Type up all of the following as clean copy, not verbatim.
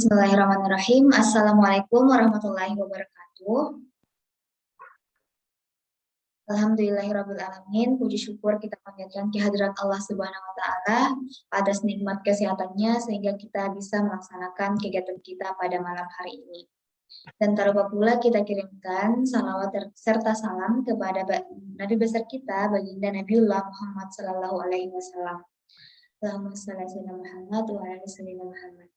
Bismillahirrahmanirrahim. Assalamualaikum warahmatullahi wabarakatuh. Alhamdulillahirrahmanirrahim. Puji syukur kita panjatkan kehadirat Allah Subhanahu wa Ta'ala atas nikmat kesehatannya sehingga kita bisa melaksanakan kegiatan kita pada malam hari ini. Dan tak lupa pula kita kirimkan salawat serta salam kepada Nabi besar kita, baginda Nabiullah Muhammad Sallallahu Alaihi Wasallam. Allahumma shalli ala Muhammad wa ala ali Muhammad.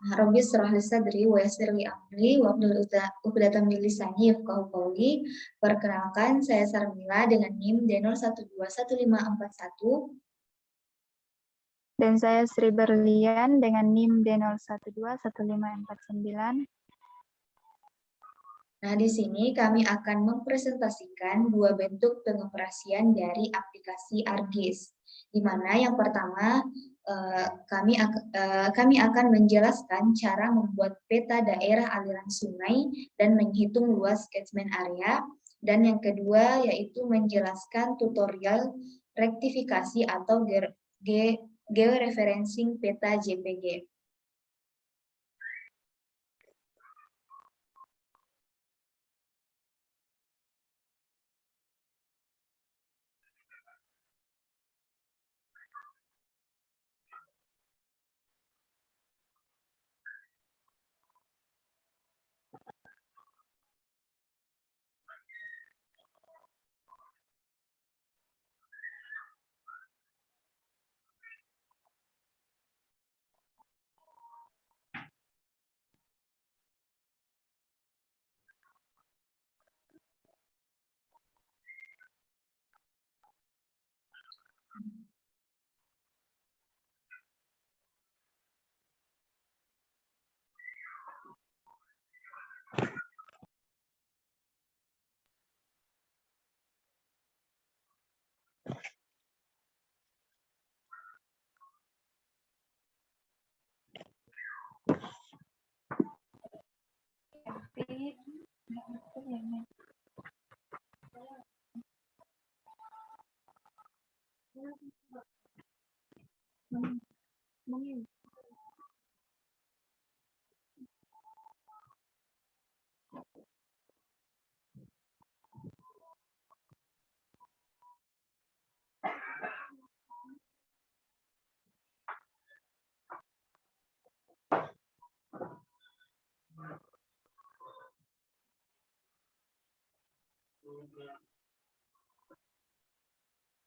Rabbi shrah li sadri wa yassir li amri wa hlul 'uqdatam min lisani yafqahu qawli. Perkenalkan, saya Sarmila dengan NIM D012151. Dan saya Sri Berlian dengan NIM D01215499. Nah, di sini kami akan mempresentasikan dua bentuk pengoperasian dari aplikasi ArcGIS. Di mana yang pertama kami akan menjelaskan cara membuat peta daerah aliran sungai dan menghitung luas catchment area. Dan yang kedua yaitu menjelaskan tutorial rektifikasi atau georeferencing peta JPG.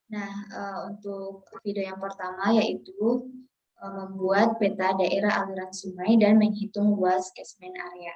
Nah, untuk video yang pertama yaitu membuat peta daerah aliran sungai dan menghitung luas catchment area.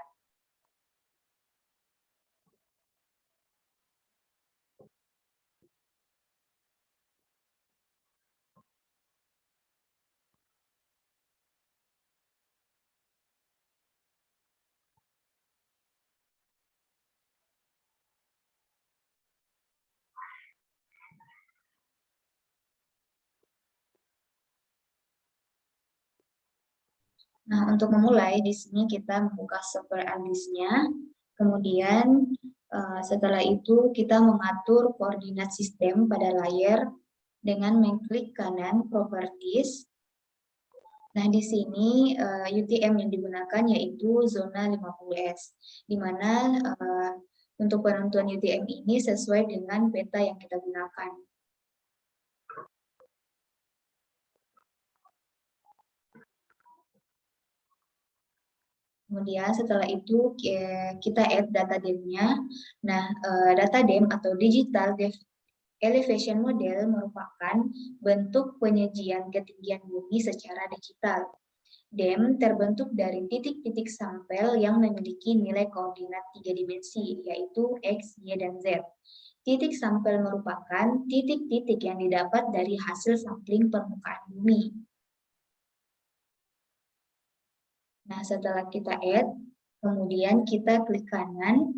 Nah, untuk memulai, di sini kita membuka software ArcGIS-nya. Kemudian, setelah itu kita mengatur koordinat sistem pada layar dengan mengklik kanan Properties. Nah, di sini UTM yang digunakan yaitu zona 50S, di mana untuk penentuan UTM ini sesuai dengan peta yang kita gunakan. Kemudian setelah itu kita add data dem-nya. Nah, data dem atau digital elevation model merupakan bentuk penyajian ketinggian bumi secara digital. Dem terbentuk dari titik-titik sampel yang memiliki nilai koordinat 3 dimensi, yaitu X, Y, dan Z. Titik sampel merupakan titik-titik yang didapat dari hasil sampling permukaan bumi. Nah, setelah kita add, kemudian kita klik kanan,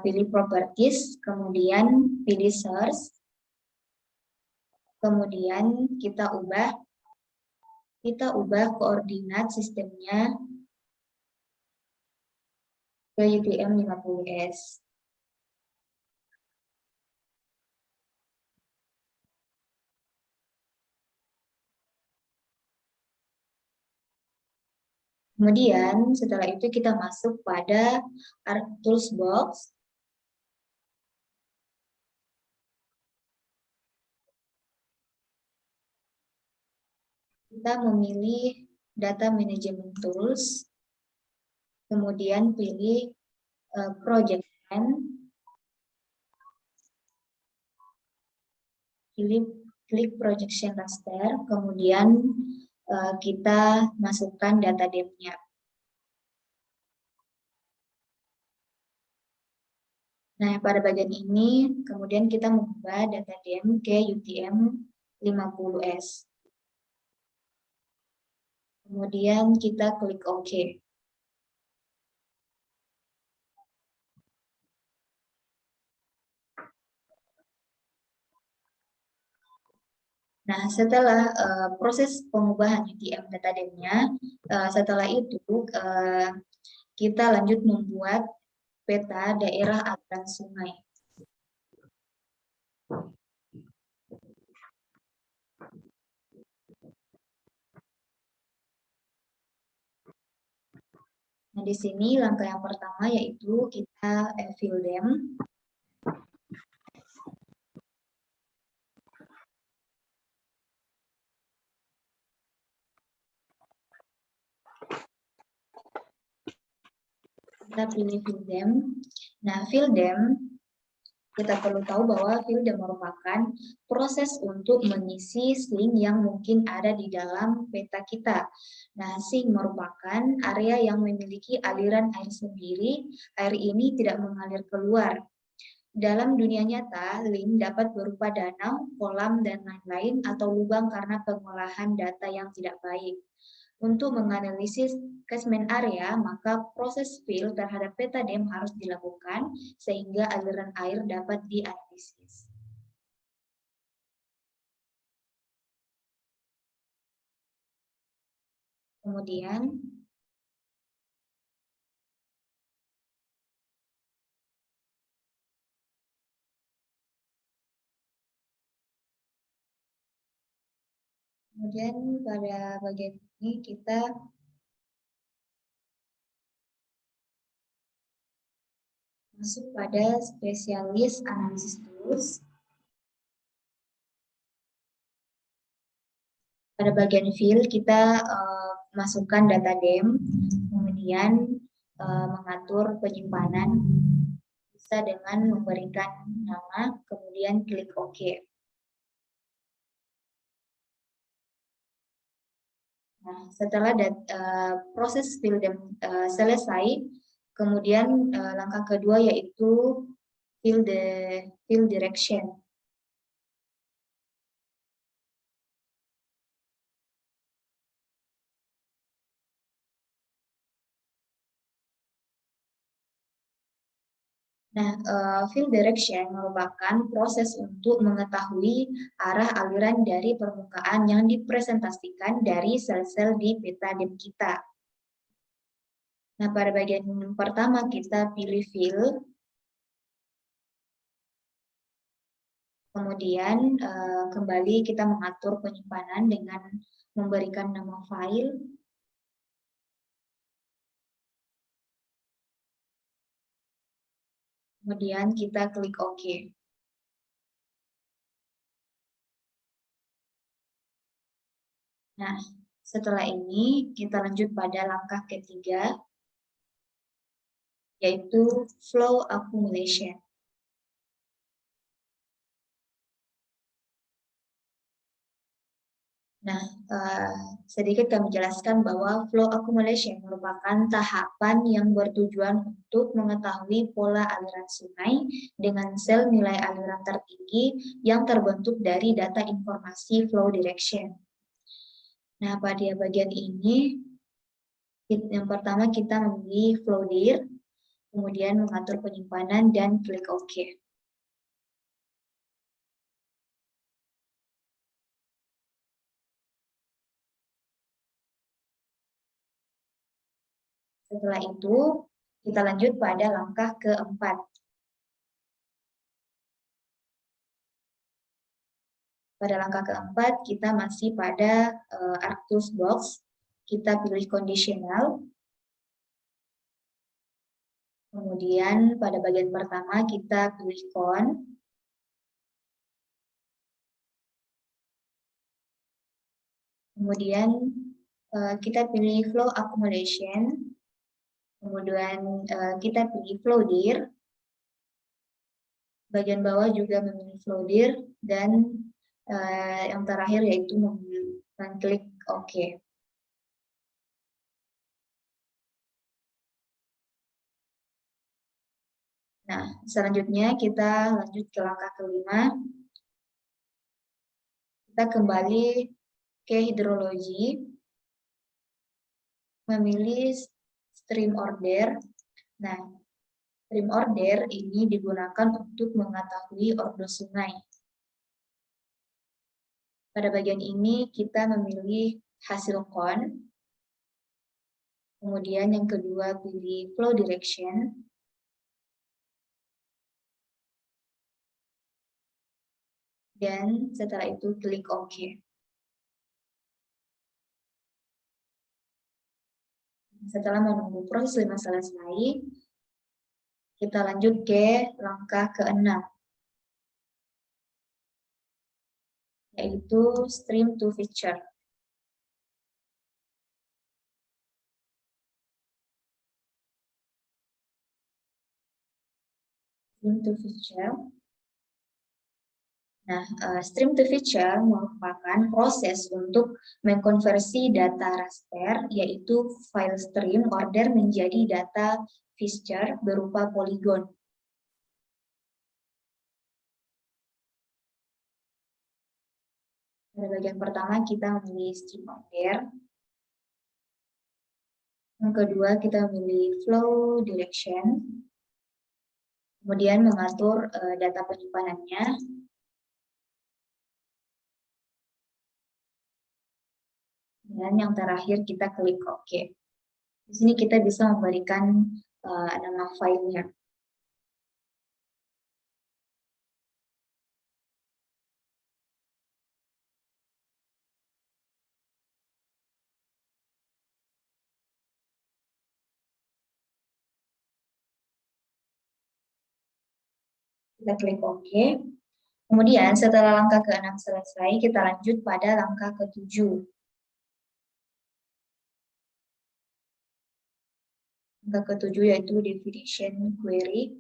pilih Properties, kemudian pilih Source, kemudian kita ubah koordinat sistemnya ke UTM 50S. Kemudian setelah itu kita masuk pada Tools Box. Kita memilih Data Management Tools, kemudian pilih Project Plan, klik Projection Raster, kemudian kita masukkan data depth-nya. Nah, pada bagian ini, kemudian kita mengubah data depth ke UTM 50S. Kemudian kita klik OK. Nah, setelah proses pengubahan UTM data depth-nya, setelah itu kita lanjut membuat peta daerah aliran sungai. Nah, di sini langkah yang pertama yaitu kita fill them. Kita pilih fill them. Nah, fill them, kita perlu tahu bahwa fill them merupakan proses untuk mengisi sink yang mungkin ada di dalam peta kita. Nah, sink merupakan area yang memiliki aliran air sendiri. Air ini tidak mengalir keluar. Dalam dunia nyata, link dapat berupa danau, kolam, dan lain-lain, atau lubang karena pengolahan data yang tidak baik. Untuk menganalisis catchment area, maka proses fill terhadap peta dam harus dilakukan sehingga aliran air dapat dianalisis. Kemudian pada bagian ini kita masuk pada spesialis analisis tools. Pada bagian fill kita masukkan data dam, kemudian mengatur penyimpanan bisa dengan memberikan nama, kemudian klik OK. Nah, setelah proses fill dam selesai, kemudian langkah kedua yaitu fill direction. Nah, fill direction merupakan proses untuk mengetahui arah aliran dari permukaan yang dipresentasikan dari sel-sel di peta dam kita. Nah, pada bagian pertama kita pilih fill. Kemudian kembali kita mengatur penyimpanan dengan memberikan nama file. Kemudian kita klik OK. Nah, setelah ini kita lanjut pada langkah ketiga, yaitu flow accumulation. Nah, sedikit kami jelaskan bahwa flow accumulation merupakan tahapan yang bertujuan untuk mengetahui pola aliran sungai dengan sel nilai aliran tertinggi yang terbentuk dari data informasi flow direction. Nah, pada bagian ini, yang pertama kita memilih flow dir, kemudian mengatur penyimpanan dan klik OK. Setelah itu, kita lanjut pada langkah keempat. Pada langkah keempat, kita masih pada ArcTools Box. kita pilih conditional. Kemudian pada bagian pertama kita pilih con. Kemudian kita pilih flow accumulation. Kemudian kita pilih flow dir. Bagian bawah juga memilih flow dir. Dan yang terakhir yaitu mengklik OK. Nah, selanjutnya kita lanjut ke langkah kelima. Kita kembali ke hidrologi, memilih stream order. Nah, stream order ini digunakan untuk mengetahui ordo sungai. Pada bagian ini kita memilih hasil con. Kemudian yang kedua pilih flow direction. Dan setelah itu klik OK. Setelah menunggu proses 5 selesai, kita lanjut ke langkah ke-6, yaitu stream to feature. Stream to feature. Nah, stream to feature merupakan proses untuk mengkonversi data raster, yaitu file stream order menjadi data feature berupa poligon. Pada bagian pertama kita memilih stream order. Yang kedua kita memilih flow direction. Kemudian mengatur data penyimpanannya. Dan yang terakhir kita klik OK. Di sini kita bisa memberikan nama filenya. Kita klik OK. Kemudian setelah langkah ke-6 selesai, kita lanjut pada langkah ke-7. Langkah ke-7 yaitu definition query.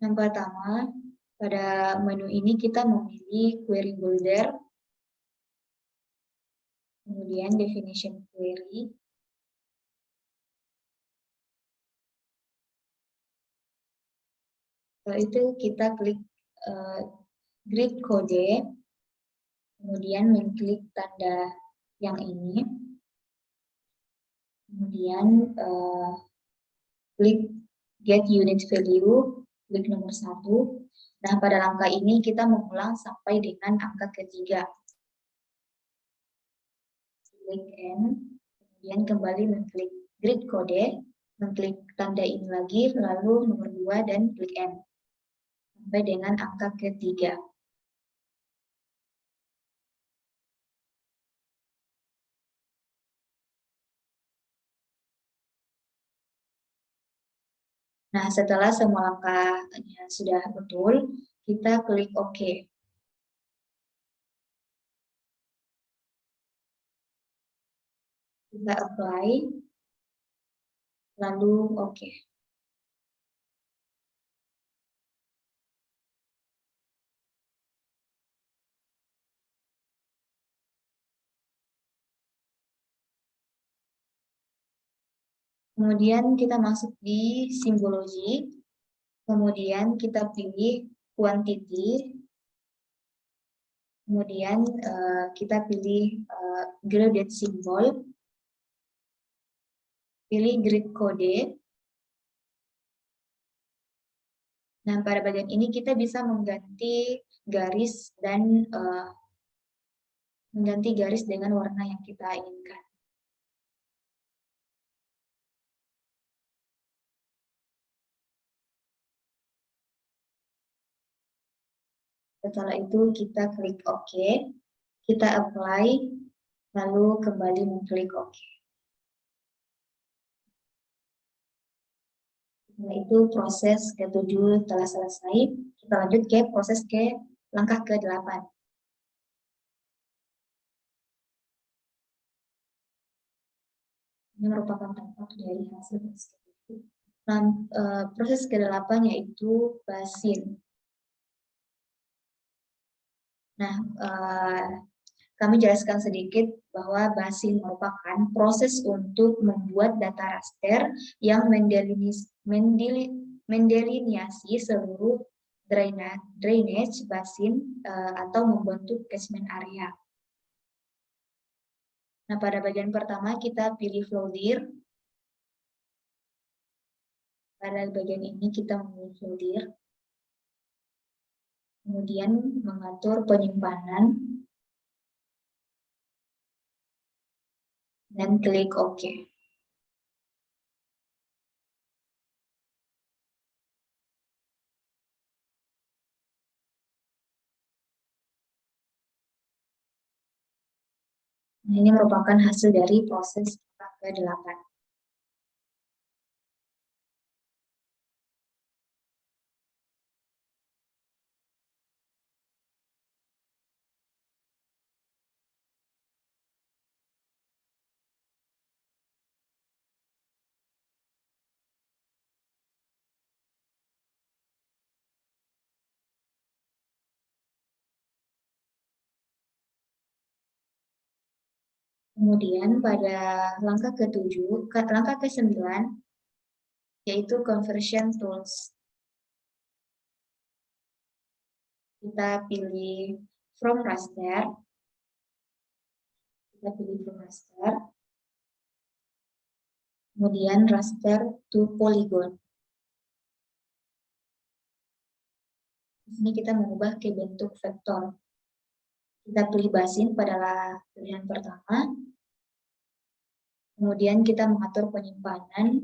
Yang pertama, pada menu ini kita memilih query builder. Kemudian definition query. Setelah itu kita klik grid code, kemudian mengklik tanda yang ini, kemudian klik get unit value, klik nomor 1. Nah, pada langkah ini kita mengulang sampai dengan angka ketiga. Klik N, kemudian kembali mengklik grid code, mengklik tanda ini lagi, lalu nomor 2 dan klik N. Sampai dengan angka ketiga. Nah, setelah semua langkahnya sudah betul, kita klik OK. Kita apply, lalu OK. Kemudian kita masuk di simbologi, kemudian kita pilih quantity, kemudian kita pilih graded symbol, pilih grid code. Nah, pada bagian ini kita bisa mengganti garis dan mengganti garis dengan warna yang kita inginkan. Setelah itu kita klik OK, kita apply, lalu kembali mengklik OK. Setelah itu proses ke-7 telah selesai, kita lanjut ke proses langkah ke-8. Ini merupakan dampak dari hasil proses ke-7. Nah, proses ke-8 yaitu basin. Nah, kami jelaskan sedikit bahwa basin merupakan proses untuk membuat data raster yang mendeliniasi seluruh drainage basin atau membentuk catchment area. Nah, pada bagian pertama kita pilih flow dir. Pada bagian ini kita memilih flow dir. Kemudian mengatur penyimpanan dan klik OK. Nah, ini merupakan hasil dari proses ke-8. Kemudian pada langkah ke-7, langkah ke-9, yaitu conversion tools. Kita pilih from raster. Kemudian raster to polygon. Di sini kita mengubah ke bentuk vektor. Kita pilih basin pada pilihan pertama. Kemudian kita mengatur penyimpanan.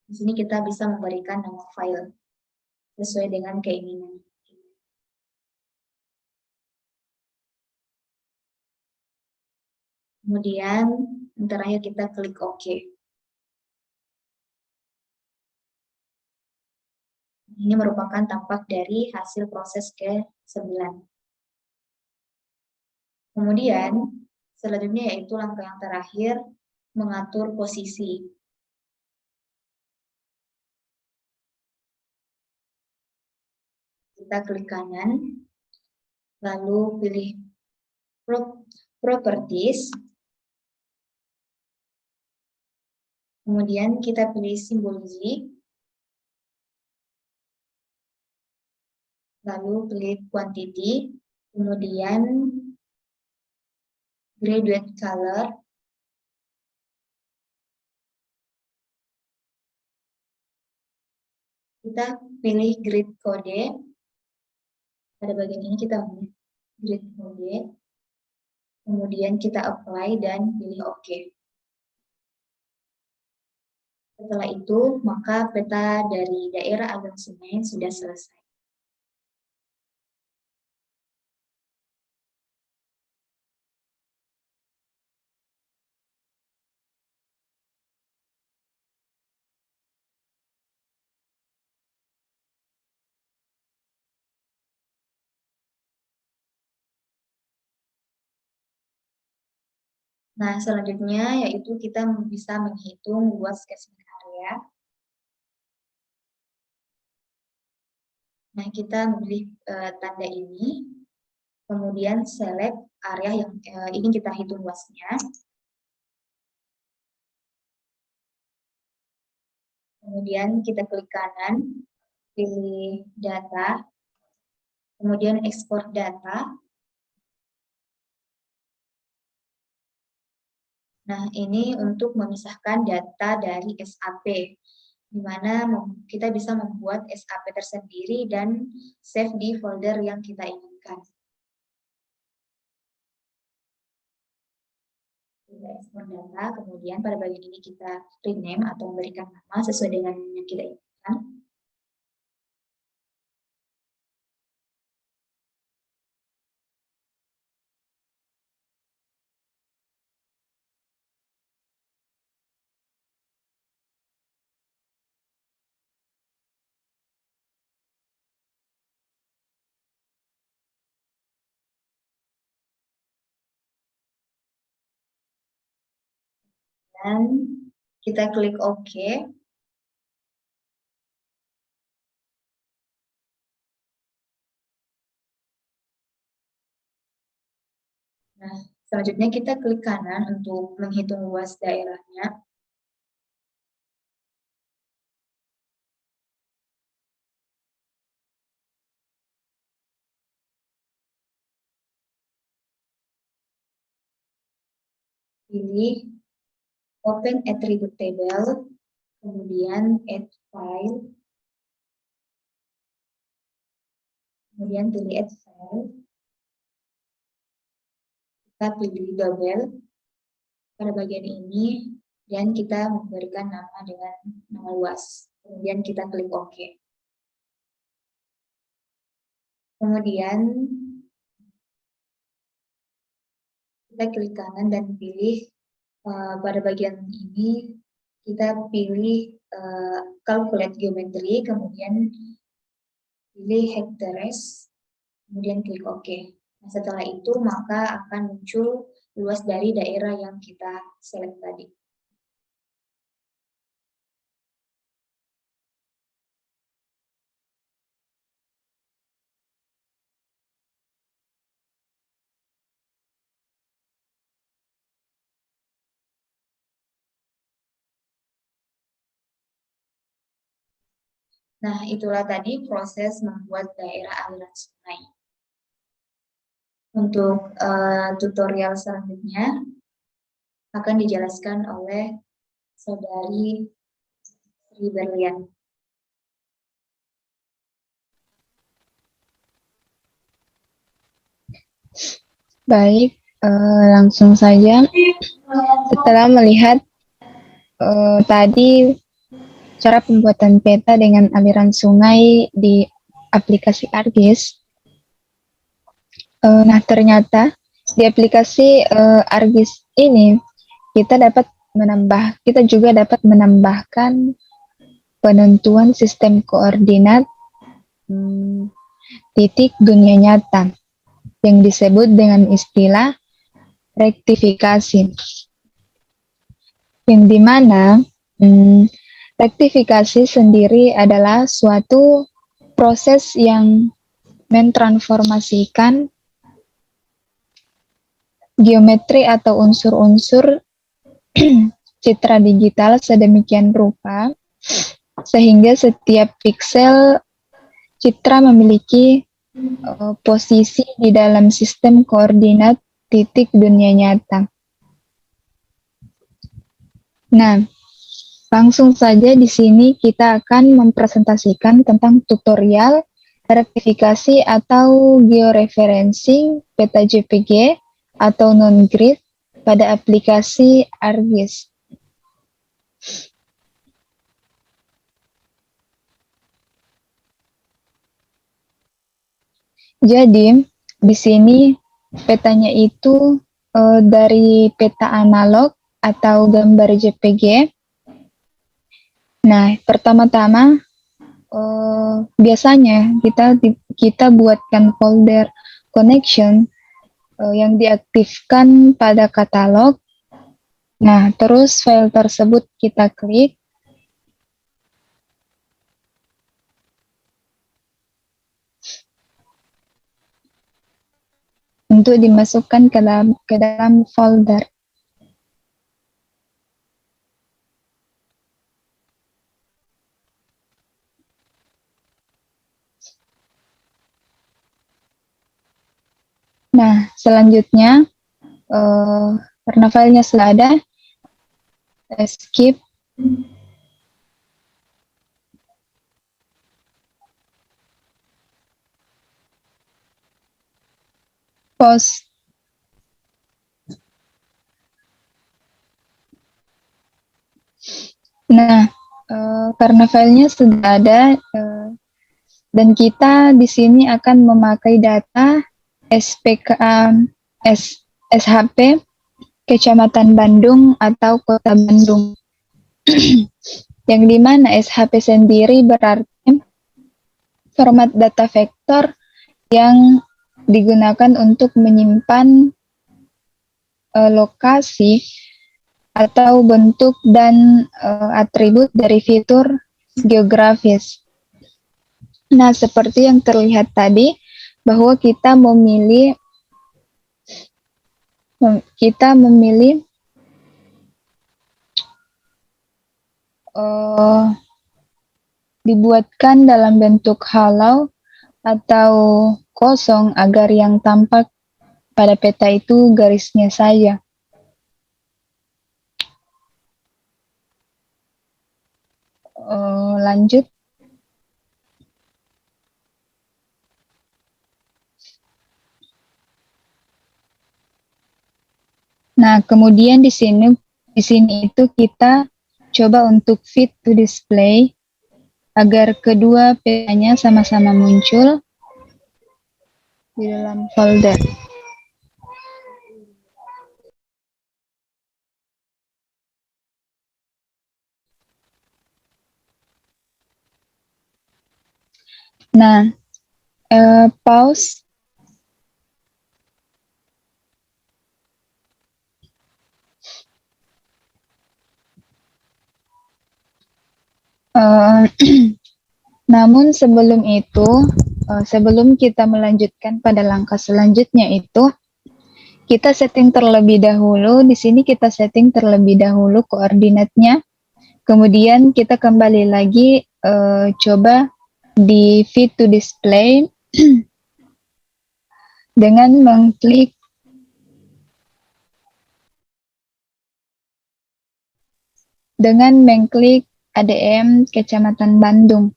Di sini kita bisa memberikan nama file sesuai dengan keinginan. Kemudian terakhir kita klik OK. Ini merupakan tampak dari hasil proses ke-9. Kemudian selanjutnya yaitu langkah yang terakhir, mengatur posisi. Kita klik kanan, lalu pilih Properties, kemudian kita pilih simbol Z, lalu pilih Quantity, kemudian Graduate Color, kita pilih Grid Code, pada bagian ini kita pilih Grid Code, kemudian kita apply dan pilih OK. Setelah itu, maka peta dari daerah aliran sungai sudah selesai. Nah, selanjutnya yaitu kita bisa menghitung luas catchment area. Nah, kita memilih tanda ini, kemudian select area yang ingin kita hitung luasnya. Kemudian kita klik kanan, pilih data, kemudian ekspor data. Nah, ini untuk memisahkan data dari SAP, di mana kita bisa membuat SAP tersendiri dan save di folder yang kita inginkan. Kita ekspor data, kemudian pada bagian ini kita rename atau memberikan nama sesuai dengan yang kita inginkan. Dan kita klik OK. Nah, selanjutnya kita klik kanan untuk menghitung luas daerahnya. Pilih Open Attribute Table, kemudian Add File, kemudian pilih Add File. Kita pilih double pada bagian ini, dan kita memberikan nama dengan nama luas. Kemudian kita klik OK. Kemudian kita klik kanan dan pilih pada bagian ini kita pilih Calculate Geometry, kemudian pilih Hectares, kemudian klik OK. Nah, setelah itu maka akan muncul luas dari daerah yang kita select tadi. Nah, itulah tadi proses membuat daerah aliran sungai. Untuk tutorial selanjutnya akan dijelaskan oleh Saudari Sri Berlian. Baik, langsung saja. Setelah melihat tadi cara pembuatan peta dengan aliran sungai di aplikasi ArcGIS, nah ternyata di aplikasi ArcGIS ini kita juga dapat menambahkan penentuan sistem koordinat titik dunia nyata yang disebut dengan istilah rektifikasi, yang dimana rektifikasi sendiri adalah suatu proses yang mentransformasikan geometri atau unsur-unsur citra digital sedemikian rupa sehingga setiap piksel citra memiliki posisi di dalam sistem koordinat titik dunia nyata. Nah, langsung saja di sini kita akan mempresentasikan tentang tutorial rektifikasi atau georeferencing peta JPG atau non-grid pada aplikasi ArcGIS. Jadi, di sini petanya itu dari peta analog atau gambar JPG. Nah, pertama-tama biasanya kita buatkan folder connection yang diaktifkan pada katalog. Nah, terus file tersebut kita klik. Untuk dimasukkan ke dalam folder. Nah, selanjutnya karena filenya sudah ada, skip. Pause. Nah, karena filenya sudah ada dan kita di sini akan memakai data SHP Kecamatan Bandung atau Kota Bandung. Yang dimana SHP sendiri berarti format data vektor yang digunakan untuk menyimpan lokasi atau bentuk dan atribut dari fitur geografis. Nah, seperti yang terlihat tadi, bahwa kita memilih dibuatkan dalam bentuk halau atau kosong agar yang tampak pada peta itu garisnya saja. Lanjut. Nah, kemudian di sini itu kita coba untuk fit to display agar kedua petanya sama-sama muncul di dalam folder. Nah, pause. Namun sebelum itu, sebelum kita melanjutkan pada langkah selanjutnya itu, kita setting terlebih dahulu. Di sini kita setting terlebih dahulu koordinatnya. Kemudian kita kembali lagi coba di fit to display dengan mengklik ADM Kecamatan Bandung.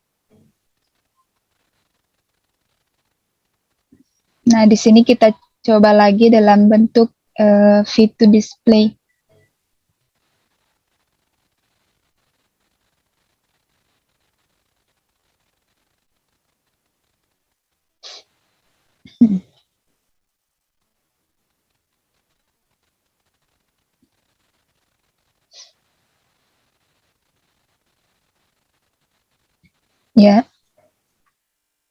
Nah, di sini kita coba lagi dalam bentuk fit to display. Ya,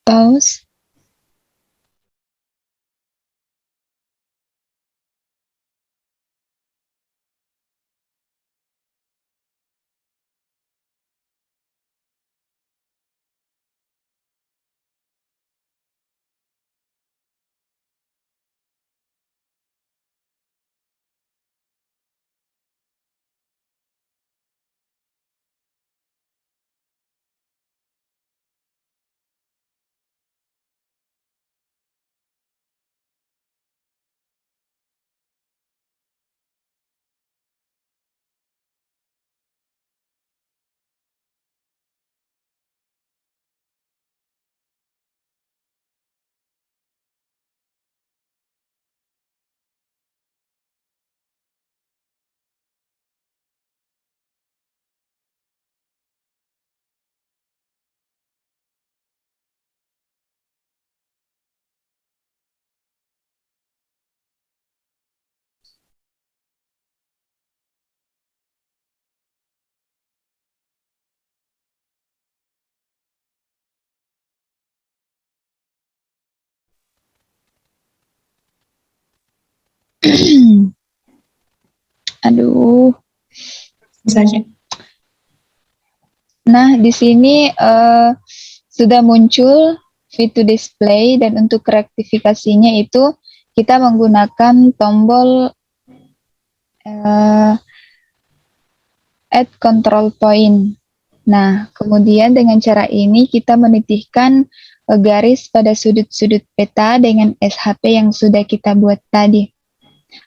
pause. Aduh. Saja. Nah, di sini sudah muncul fit to display dan untuk rektifikasinya itu kita menggunakan tombol add control point. Nah, kemudian dengan cara ini kita menitihkan garis pada sudut-sudut peta dengan SHP yang sudah kita buat tadi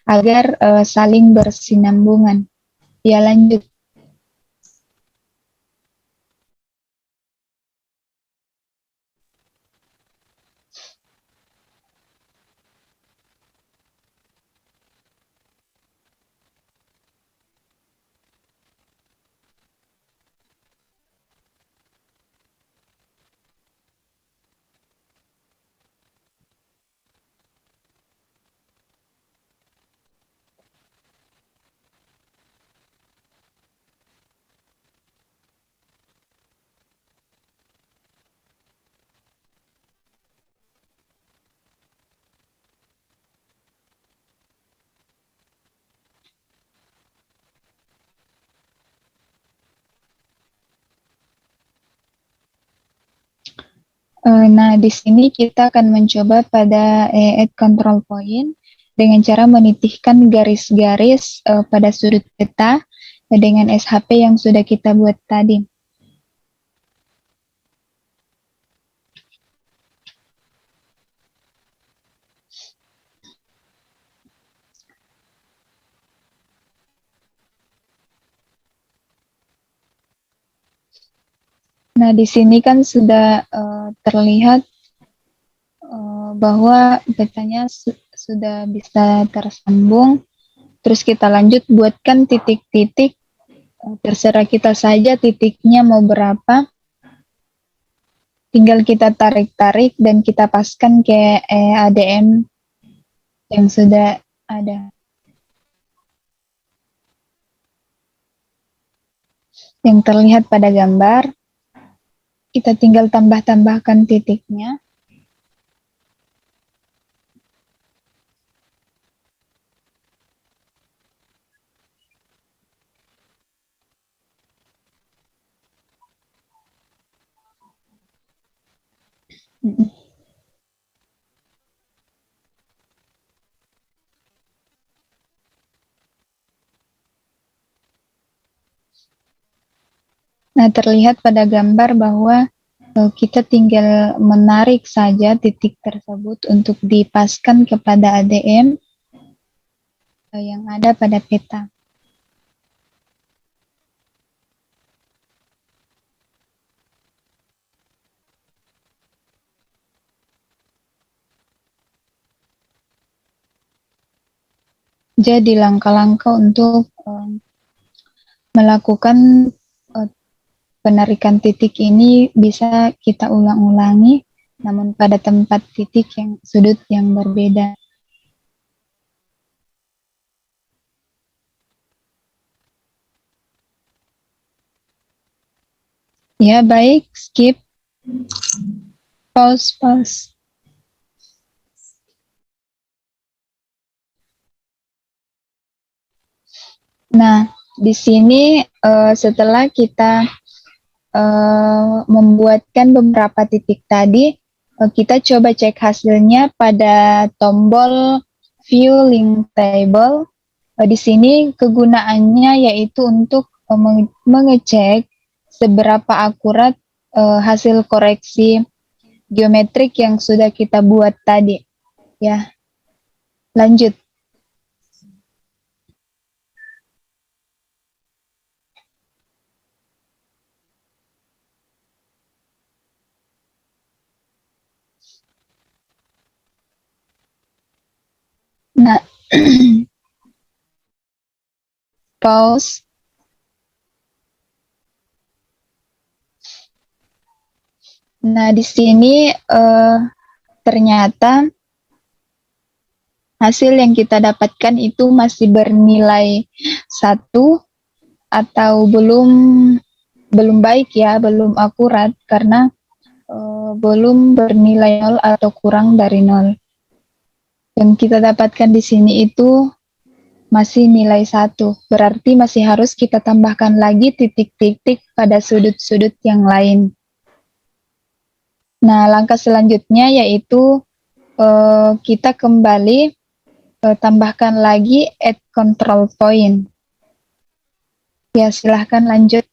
agar saling bersinambungan. Ya, lanjut. Nah, di sini kita akan mencoba pada add control point dengan cara menitihkan garis-garis pada sudut peta dengan SHP yang sudah kita buat tadi. Nah, di sini kan sudah terlihat bahwa petanya sudah bisa tersambung. Terus kita lanjut buatkan titik-titik, terserah kita saja titiknya mau berapa. Tinggal kita tarik-tarik dan kita paskan ke ADM yang sudah ada. Yang terlihat pada gambar, kita tinggal tambah-tambahkan titiknya. Nah, terlihat pada gambar bahwa kita tinggal menarik saja titik tersebut untuk dipaskan kepada ADM yang ada pada peta. Jadi langkah-langkah untuk melakukan penarikan titik ini bisa kita ulang-ulangi, namun pada tempat titik yang sudut yang berbeda. Ya, baik, skip, pause. Nah, di sini setelah kita membuatkan beberapa titik tadi, kita coba cek hasilnya pada tombol View Link Table. Di sini kegunaannya yaitu untuk mengecek seberapa akurat hasil koreksi geometrik yang sudah kita buat tadi. Ya, lanjut. Nah, pause. Nah, di sini ternyata hasil yang kita dapatkan itu masih bernilai 1 atau belum baik ya, belum akurat karena belum bernilai 0 atau kurang dari 0. Yang kita dapatkan di sini itu masih nilai 1, berarti masih harus kita tambahkan lagi titik-titik pada sudut-sudut yang lain. Nah, langkah selanjutnya yaitu kita kembali tambahkan lagi add control point. Ya, silahkan lanjut.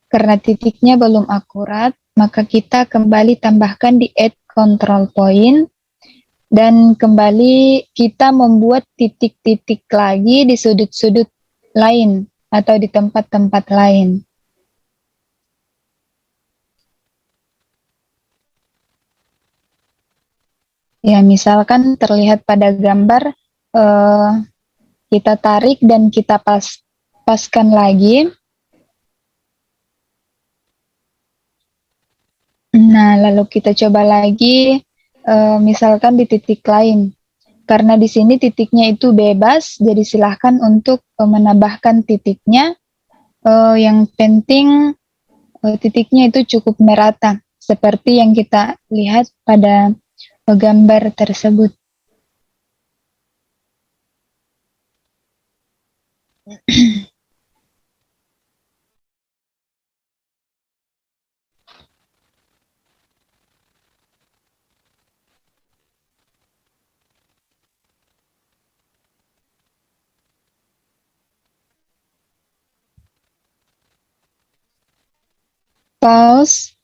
Karena titiknya belum akurat, maka kita kembali tambahkan di add control point dan kembali kita membuat titik-titik lagi di sudut-sudut lain atau di tempat-tempat lain. Ya, misalkan terlihat pada gambar, kita tarik dan kita paskan lagi. Nah, lalu kita coba lagi, misalkan di titik lain. Karena di sini titiknya itu bebas, jadi silahkan untuk menambahkan titiknya. Yang penting titiknya itu cukup merata, seperti yang kita lihat pada gambar tersebut. Pause.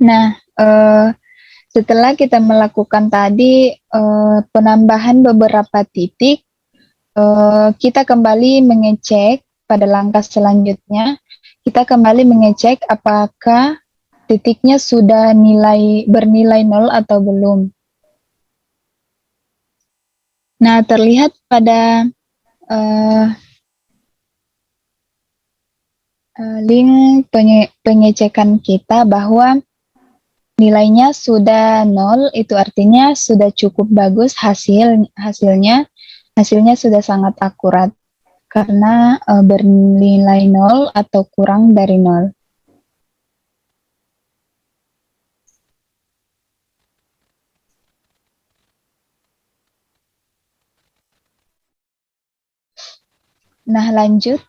Nah, setelah kita melakukan tadi penambahan beberapa titik, kita kembali mengecek pada langkah selanjutnya. Kita kembali mengecek apakah titiknya sudah bernilai 0 atau belum. Nah, terlihat pada link pengecekan kita bahwa nilainya sudah 0, itu artinya sudah cukup bagus hasilnya sudah sangat akurat karena bernilai 0 atau kurang dari 0. Nah, lanjut.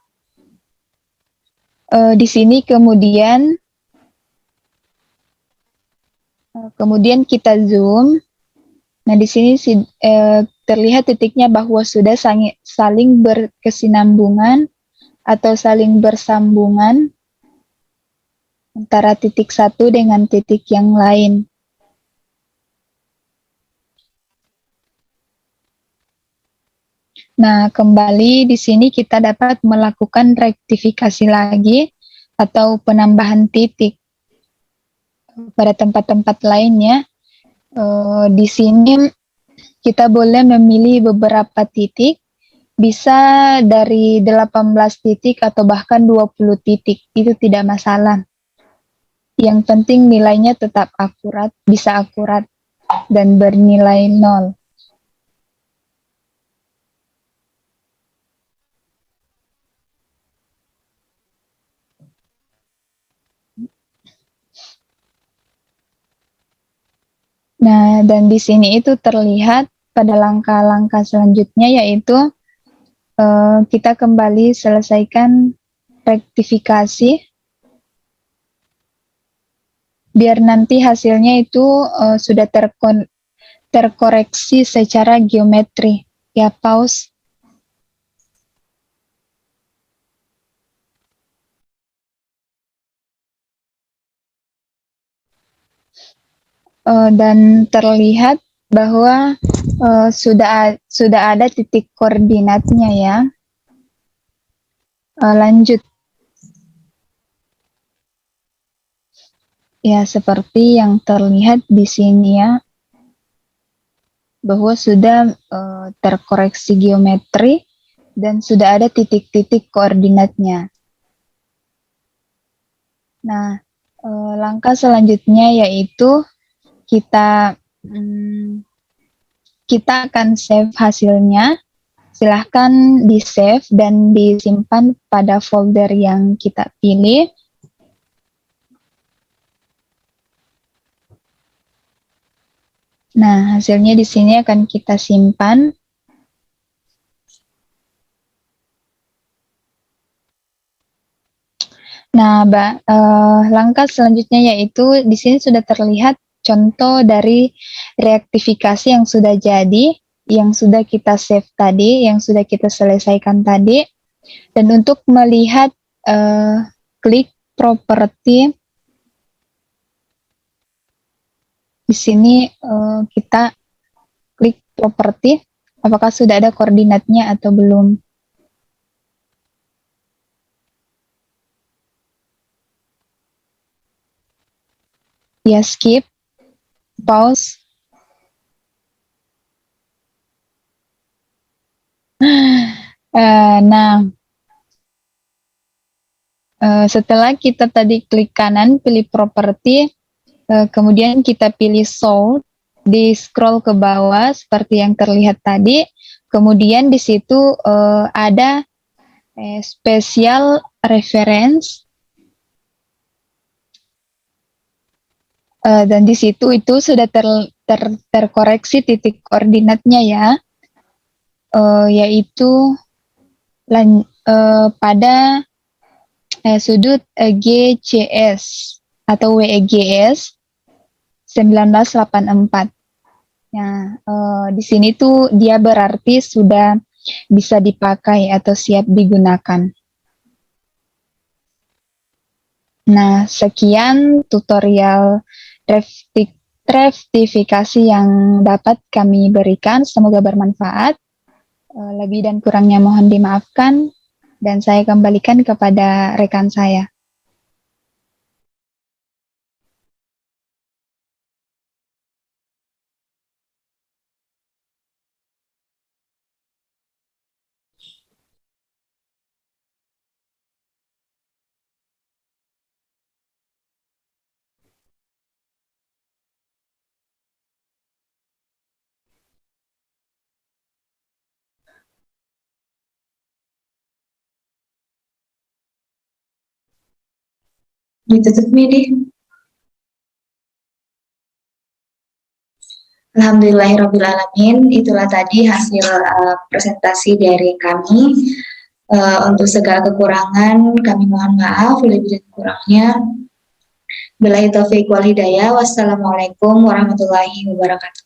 Di sini kemudian kita zoom. Nah, di sini terlihat titiknya bahwa sudah saling berkesinambungan atau saling bersambungan antara titik satu dengan titik yang lain. Nah, kembali di sini kita dapat melakukan rektifikasi lagi atau penambahan titik pada tempat-tempat lainnya. Di sini kita boleh memilih beberapa titik, bisa dari 18 titik atau bahkan 20 titik, itu tidak masalah. Yang penting nilainya tetap akurat, bisa akurat, dan bernilai 0. Nah, dan di sini itu terlihat pada langkah-langkah selanjutnya, yaitu kita kembali selesaikan rektifikasi biar nanti hasilnya itu sudah terkoreksi secara geometri. Ya, pause. Dan terlihat bahwa sudah ada titik koordinatnya ya. Lanjut. Ya, seperti yang terlihat di sini ya, bahwa sudah terkoreksi geometri dan sudah ada titik-titik koordinatnya. Nah, langkah selanjutnya yaitu kita akan save hasilnya. Silahkan di-save dan disimpan pada folder yang kita pilih. Nah, hasilnya di sini akan kita simpan. Nah, langkah selanjutnya yaitu di sini sudah terlihat contoh dari reaktifikasi yang sudah jadi, yang sudah kita save tadi, yang sudah kita selesaikan tadi. Dan untuk melihat klik properti, di sini kita klik properti, apakah sudah ada koordinatnya atau belum. Ya, skip, pause. Nah, setelah kita tadi klik kanan, pilih properti, kemudian kita pilih sort, di scroll ke bawah seperti yang terlihat tadi, kemudian di situ ada special reference, dan di situ itu sudah terkoreksi titik koordinatnya ya, yaitu pada sudut GCS atau WEGS 1984. Nah, di sini tuh dia berarti sudah bisa dipakai atau siap digunakan. Nah, sekian tutorial rectifikasi yang dapat kami berikan. Semoga bermanfaat. Lebih dan kurangnya mohon dimaafkan. Dan saya kembalikan kepada rekan saya. Ditutup Midi. Alhamdulillahirrabbilalamin, itulah tadi hasil presentasi dari kami. Untuk segala kekurangan kami mohon maaf, lebih dan kurangnya. Billahi taufiq wal hidayah. Wassalamualaikum warahmatullahi wabarakatuh.